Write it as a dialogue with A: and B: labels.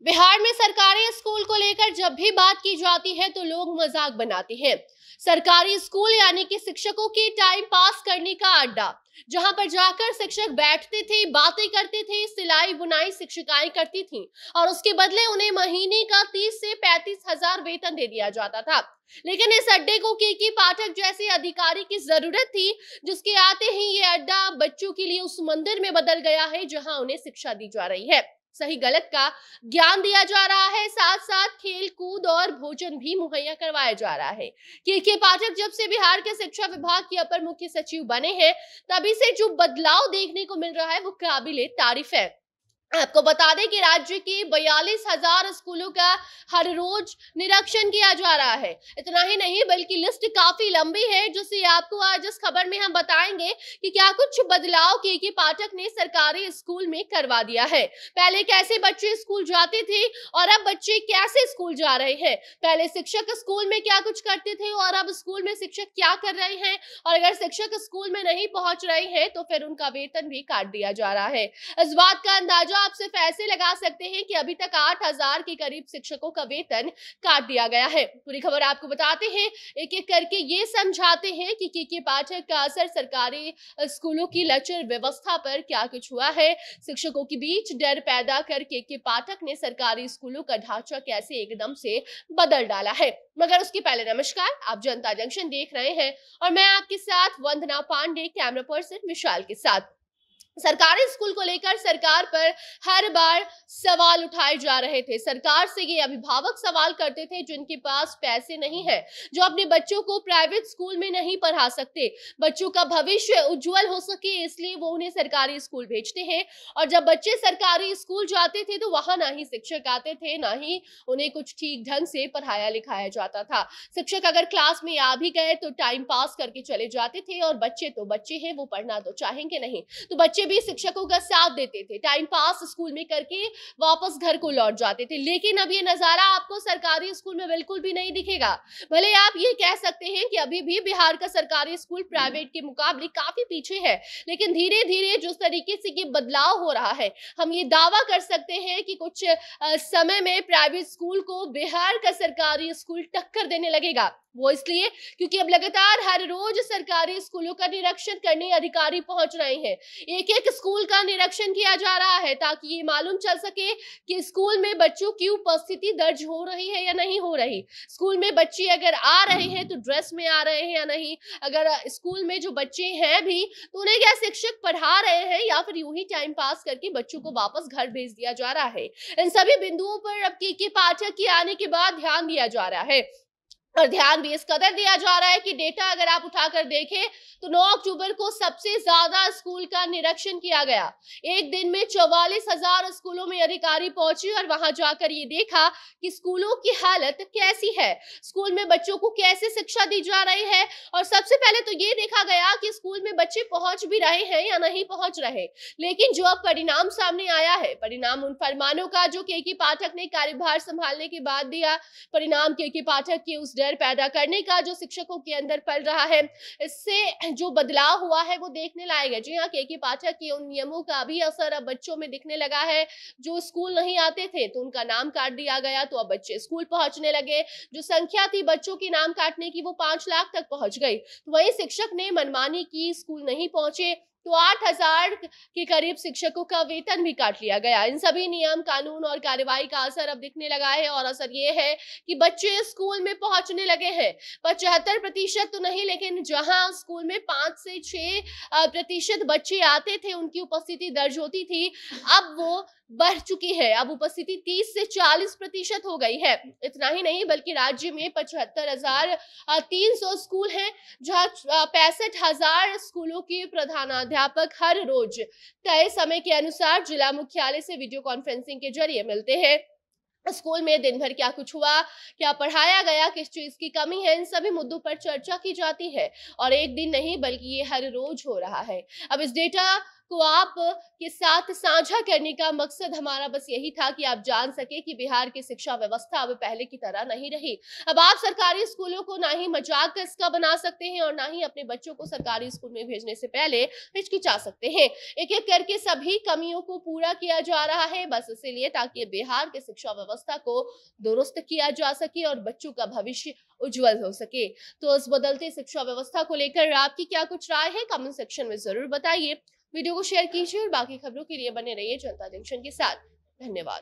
A: बिहार में सरकारी स्कूल को लेकर जब भी बात की जाती है तो लोग मजाक बनाते हैं। सरकारी स्कूल यानी कि शिक्षकों के टाइम पास करने का अड्डा, जहां पर जाकर शिक्षक बैठते थे, बातें करते थे, सिलाई बुनाई शिक्षिकाएं करती थीं और उसके बदले उन्हें महीने का 30 से 35 हजार वेतन दे दिया जाता था। लेकिन इस अड्डे को के पाठक जैसे अधिकारी की जरूरत थी, जिसके आते ही ये अड्डा बच्चों के लिए उस मंदिर में बदल गया है जहां उन्हें शिक्षा दी जा रही है। सही गलत का ज्ञान दिया जा रहा है, साथ साथ खेल कूद और भोजन भी मुहैया करवाया जा रहा है। के पाठक जब से बिहार के शिक्षा विभाग के अपर मुख्य सचिव बने हैं, तभी से जो बदलाव देखने को मिल रहा है वो काबिले तारीफ है। आपको बता दें कि राज्य के 42,000 स्कूलों का हर रोज निरीक्षण किया जा रहा है। इतना ही नहीं बल्कि लिस्ट काफी लंबी है, जिसे आपको आज इस खबर में हम बताएंगे कि क्या कुछ बदलाव के पाठक ने सरकारी स्कूल में करवा दिया है। पहले कैसे बच्चे स्कूल जाते थे और अब बच्चे कैसे स्कूल जा रहे हैं। पहले शिक्षक स्कूल में क्या कुछ करते थे और अब स्कूल में शिक्षक क्या कर रहे हैं, और अगर शिक्षक स्कूल में नहीं पहुंच रहे हैं तो फिर उनका वेतन भी काट दिया जा रहा है। इस बात का अंदाजा आप सिर्फ ऐसे लगा सकते हैं कि अभी तक 8,000 के करीब शिक्षकों का वेतन काट दिया गया है। पूरी खबर आपको बताते हैं, एक एक करके ये समझाते हैं कि के पाठक का असर सरकारी स्कूलों की लचर व्यवस्था पर क्या कुछ हुआ है। शिक्षकों के बीच डर पैदा कर के पाठक ने सरकारी स्कूलों का ढांचा कैसे एकदम से बदल डाला है। मगर उसके पहले नमस्कार, आप जनता जंक्शन देख रहे हैं और मैं आपके साथ वंदना पांडे, कैमरा पर्सन विशाल के साथ। सरकारी स्कूल को लेकर सरकार पर हर बार सवाल उठाए जा रहे थे। सरकार से ये अभिभावक सवाल करते थे जिनके पास पैसे नहीं है, जो अपने बच्चों को प्राइवेट स्कूल में नहीं पढ़ा सकते, बच्चों का भविष्य उज्जवल हो सके इसलिए वो उन्हें सरकारी स्कूल भेजते हैं। और जब बच्चे सरकारी स्कूल जाते थे तो वहां ना ही शिक्षक आते थे, ना ही उन्हें कुछ ठीक ढंग से पढ़ाया लिखाया जाता था। शिक्षक अगर क्लास में आ भी गए तो टाइम पास करके चले जाते थे, और बच्चे तो बच्चे हैं, वो पढ़ना तो चाहेंगे नहीं, तो बच्चे भी शिक्षकों का साथ देते थे, टाइम पास स्कूल में करके वापस घर को लौट जाते थे। लेकिन अब ये नजारा आपको सरकारी स्कूल में बिल्कुल भी नहीं दिखेगा। भले आप ये कह सकते हैं कि अभी भी बिहार का सरकारी स्कूल प्राइवेट के मुकाबले काफी पीछे है, लेकिन धीरे धीरे जिस तरीके से ये बदलाव हो रहा है, हम ये दावा कर सकते हैं कि कुछ समय में प्राइवेट स्कूल को बिहार का सरकारी स्कूल टक्कर देने लगेगा। वो इसलिए क्योंकि अब लगातार हर रोज सरकारी स्कूलों का निरीक्षण करने अधिकारी पहुंच रहे हैं। एक एक स्कूल का निरीक्षण किया जा रहा है ताकि ये मालूम चल सके कि स्कूल में बच्चों की उपस्थिति दर्ज हो रही है या नहीं हो रही। स्कूल में बच्चे अगर आ रहे हैं तो ड्रेस में आ रहे हैं या नहीं, अगर स्कूल में जो बच्चे हैं भी तो उन्हें क्या शिक्षक पढ़ा रहे हैं या फिर यूं ही टाइम पास करके बच्चों को वापस घर भेज दिया जा रहा है। इन सभी बिंदुओं पर अब के पाठक के आने के बाद ध्यान दिया जा रहा है, और ध्यान भी इस कदर दिया जा रहा है कि डेटा अगर आप उठाकर देखें तो 9 अक्टूबर को सबसे ज्यादा स्कूल का निरीक्षण किया गया। एक दिन में 44,000 स्कूलों में अधिकारी पहुंचे और वहां जाकर ये देखा कि स्कूलों की हालत कैसी है, स्कूल में बच्चों को कैसे शिक्षा दी जा रही है। और सबसे पहले तो ये देखा गया कि स्कूल में बच्चे पहुंच भी रहे हैं या नहीं पहुंच रहे। लेकिन जो अब परिणाम सामने आया है, परिणाम उन फरमानों का जो के पाठक ने कार्यभार संभालने के बाद दिया, परिणाम के पाठक के उस डर पैदा करने का जो शिक्षकों के अंदर पल रहा है, इससे जो बदलाव हुआ है वो देखने लायक है। जी हाँ, के पाठक के उन नियमों का भी असर अब बच्चों में दिखने लगा है। जो स्कूल नहीं आते थे तो उनका नाम काट दिया गया, तो अब बच्चे स्कूल पहुंचने लगे। जो संख्या थी बच्चों के नाम काटने की वो 5 लाख तक पहुंच गई। तो वही शिक्षक ने मनमानी की, स्कूल नहीं पहुंचे तो 8,000 के करीब शिक्षकों का वेतन भी काट लिया गया। इन सभी नियम, कानून और कार्रवाई का असर अब दिखने लगा है, और असर ये है कि बच्चे स्कूल में पहुंचने लगे हैं। 75% तो नहीं, लेकिन जहां स्कूल में 5 से 6% बच्चे आते थे, उनकी उपस्थिति दर्ज होती थी, अब वो बढ़ चुकी है। अब उपस्थिति 30 से 40% हो गई है। इतना ही नहीं बल्कि राज्य में 75,300 स्कूल हैं, जहां 65,000 स्कूलों के प्रधानाध्यापक हर रोज तय समय के अनुसार जिला मुख्यालय से वीडियो कॉन्फ्रेंसिंग के जरिए मिलते हैं। स्कूल में दिन भर क्या कुछ हुआ, क्या पढ़ाया गया, किस चीज की कमी है, इन सभी मुद्दों पर चर्चा की जाती है। और एक दिन नहीं बल्कि ये हर रोज हो रहा है। अब इस डेटा को आप के साथ साझा करने का मकसद हमारा बस यही था कि आप जान सके कि बिहार की शिक्षा व्यवस्था अब पहले की तरह नहीं रही। अब आप सरकारी स्कूलों को ना ही मजाक का इसका बना सकते हैं और ना ही अपने बच्चों को सरकारी स्कूल में भेजने से पहले हिचकिचा सकते हैं। एक एक करके सभी कमियों को पूरा किया जा रहा है, बस इसीलिए ताकि बिहार की शिक्षा व्यवस्था को दुरुस्त किया जा सके और बच्चों का भविष्य उज्जवल हो सके। तो इस बदलती शिक्षा व्यवस्था को लेकर आपकी क्या कुछ राय है, कमेंट सेक्शन में जरूर बताइए। वीडियो को शेयर कीजिए और बाकी खबरों के लिए बने रहिए जनता जंक्शन के साथ। धन्यवाद।